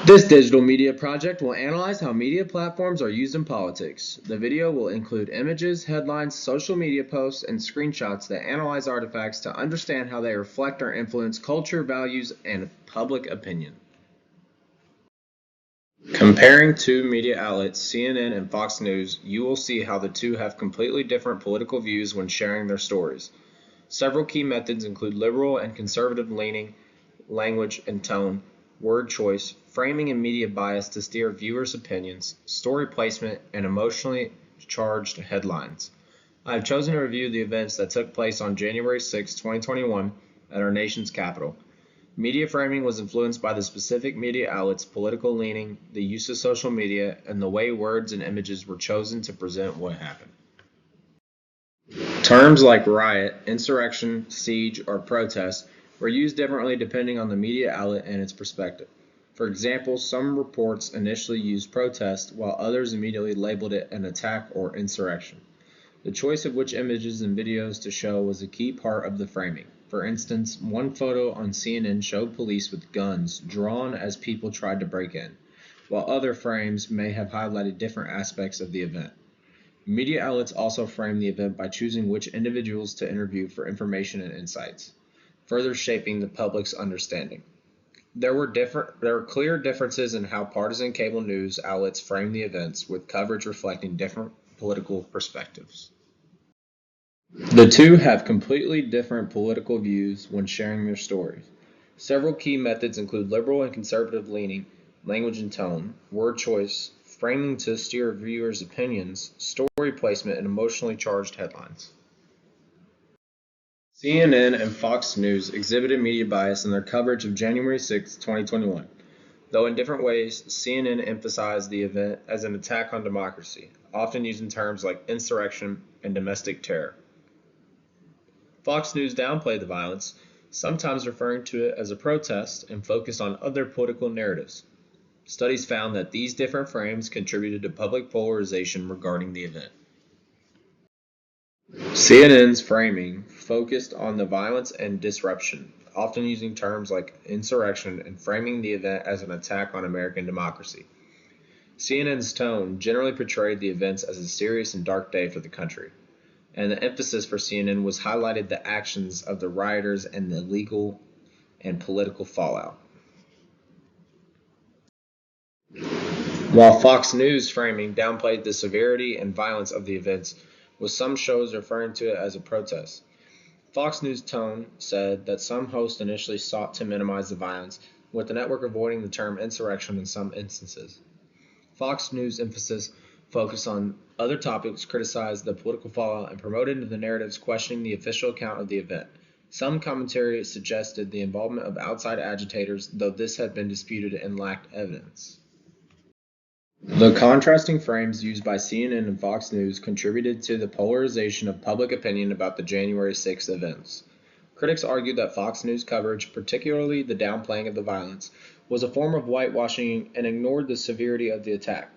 This digital media project will analyze how media platforms are used in politics. The video will include images, headlines, social media posts, and screenshots that analyze artifacts to understand how they reflect or influence culture, values, and public opinion. Comparing two media outlets, CNN and Fox News, you will see how the two have completely different political views when sharing their stories. Several key methods include liberal and conservative leaning, language and tone, word choice, framing and media bias to steer viewers' opinions, story placement, and emotionally charged headlines. I have chosen to review the events that took place on January 6, 2021 at our nation's capital. Media framing was influenced by the specific media outlet's political leaning, the use of social media, and the way words and images were chosen to present what happened. Terms like riot, insurrection, siege, or protest were used differently depending on the media outlet and its perspective. For example, some reports initially used protest, while others immediately labeled it an attack or insurrection. The choice of which images and videos to show was a key part of the framing. For instance, one photo on CNN showed police with guns drawn as people tried to break in, while other frames may have highlighted different aspects of the event. Media outlets also framed the event by choosing which individuals to interview for information and insights, further shaping the public's understanding. There were clear differences in how partisan cable news outlets framed the events, with coverage reflecting different political perspectives. The two have completely different political views when sharing their stories. Several key methods include liberal and conservative leaning, language and tone, word choice, framing to steer viewers' opinions, story placement, and emotionally charged headlines. CNN and Fox News exhibited media bias in their coverage of January 6, 2021. Though in different ways, CNN emphasized the event as an attack on democracy, often using terms like insurrection and domestic terror. Fox News downplayed the violence, sometimes referring to it as a protest, and focused on other political narratives. Studies found that these different frames contributed to public polarization regarding the event. CNN's framing focused on the violence and disruption, often using terms like insurrection and framing the event as an attack on American democracy. CNN's tone generally portrayed the events as a serious and dark day for the country, and the emphasis for CNN was highlighted the actions of the rioters and the legal and political fallout. While Fox News framing downplayed the severity and violence of the events, with some shows referring to it as a protest. Fox News tone said that some hosts initially sought to minimize the violence, with the network avoiding the term insurrection in some instances. Fox News' emphasis focused on other topics, criticized the political fallout, and promoted the narratives questioning the official account of the event. Some commentary suggested the involvement of outside agitators, though this had been disputed and lacked evidence. The contrasting frames used by CNN and Fox News contributed to the polarization of public opinion about the January 6 events. Critics argued that Fox News coverage, particularly the downplaying of the violence, was a form of whitewashing and ignored the severity of the attack.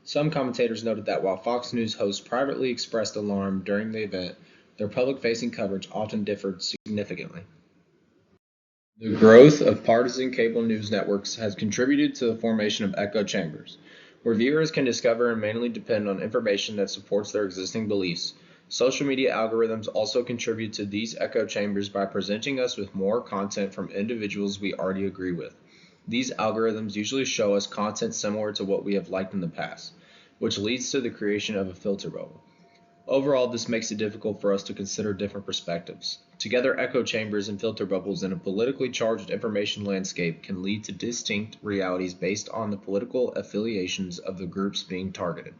Some commentators noted that while Fox News hosts privately expressed alarm during the event, their public-facing coverage often differed significantly. The growth of partisan cable news networks has contributed to the formation of echo chambers, where viewers can discover and mainly depend on information that supports their existing beliefs. Social media algorithms also contribute to these echo chambers by presenting us with more content from individuals we already agree with. These algorithms usually show us content similar to what we have liked in the past, which leads to the creation of a filter bubble. Overall, this makes it difficult for us to consider different perspectives. Together, echo chambers and filter bubbles in a politically charged information landscape can lead to distinct realities based on the political affiliations of the groups being targeted.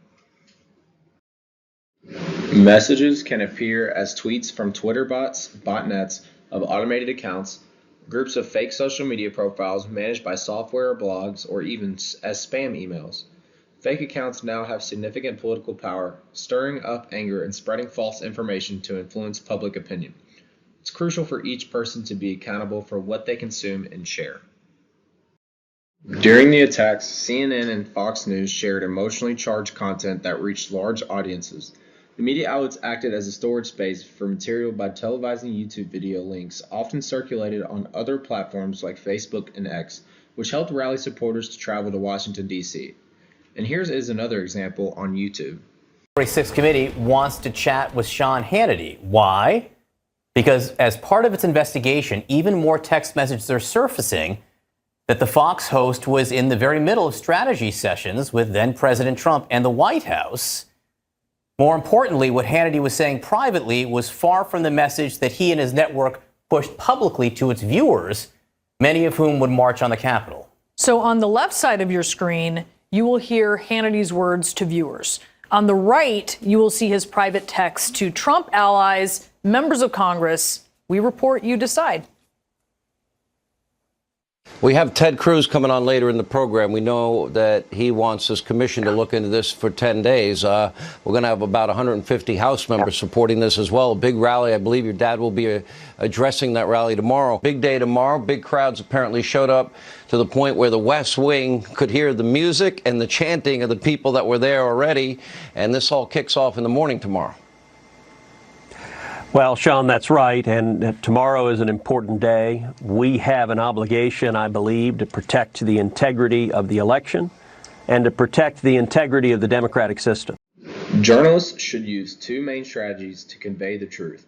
Messages can appear as tweets from Twitter bots, botnets of automated accounts, groups of fake social media profiles managed by software or blogs, or even as spam emails. Fake accounts now have significant political power, stirring up anger and spreading false information to influence public opinion. It's crucial for each person to be accountable for what they consume and share. During the attacks, CNN and Fox News shared emotionally charged content that reached large audiences. The media outlets acted as a storage space for material by televising YouTube video links, often circulated on other platforms like Facebook and X, which helped rally supporters to travel to Washington, D.C. And here's another example on YouTube. The 6th Committee wants to chat with Sean Hannity. Why? Because as part of its investigation, even more text messages are surfacing that the Fox host was in the very middle of strategy sessions with then President Trump and the White House. More importantly, what Hannity was saying privately was far from the message that he and his network pushed publicly to its viewers, many of whom would march on the Capitol. So on the left side of your screen, you will hear Hannity's words to viewers. On the right, you will see his private text to Trump allies, members of Congress. We report, you decide. We have Ted Cruz coming on later in the program. We know that he wants this commission to look into this for 10 days. We're going to have about 150 House members supporting this as well. A big rally. I believe your dad will be addressing that rally tomorrow. Big day tomorrow. Big crowds apparently showed up to the point where the West Wing could hear the music and the chanting of the people that were there already. And this all kicks off in the morning tomorrow. Well, Sean, that's right. And tomorrow is an important day. We have an obligation, I believe, to protect the integrity of the election and to protect the integrity of the democratic system. Journalists should use two main strategies to convey the truth: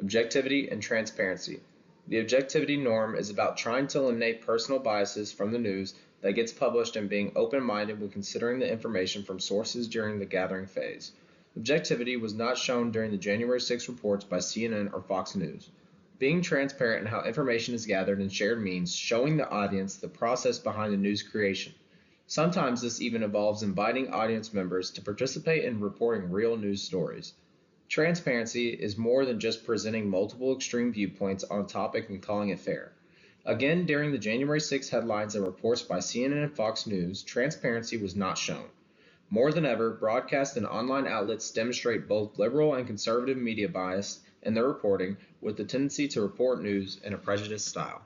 objectivity and transparency. The objectivity norm is about trying to eliminate personal biases from the news that gets published and being open-minded when considering the information from sources during the gathering phase. Objectivity was not shown during the January 6 reports by CNN or Fox News. Being transparent in how information is gathered and shared means showing the audience the process behind the news creation. Sometimes this even involves inviting audience members to participate in reporting real news stories. Transparency is more than just presenting multiple extreme viewpoints on a topic and calling it fair. Again, during the January 6 headlines and reports by CNN and Fox News, transparency was not shown. More than ever, broadcast and online outlets demonstrate both liberal and conservative media bias in their reporting, with the tendency to report news in a prejudiced style.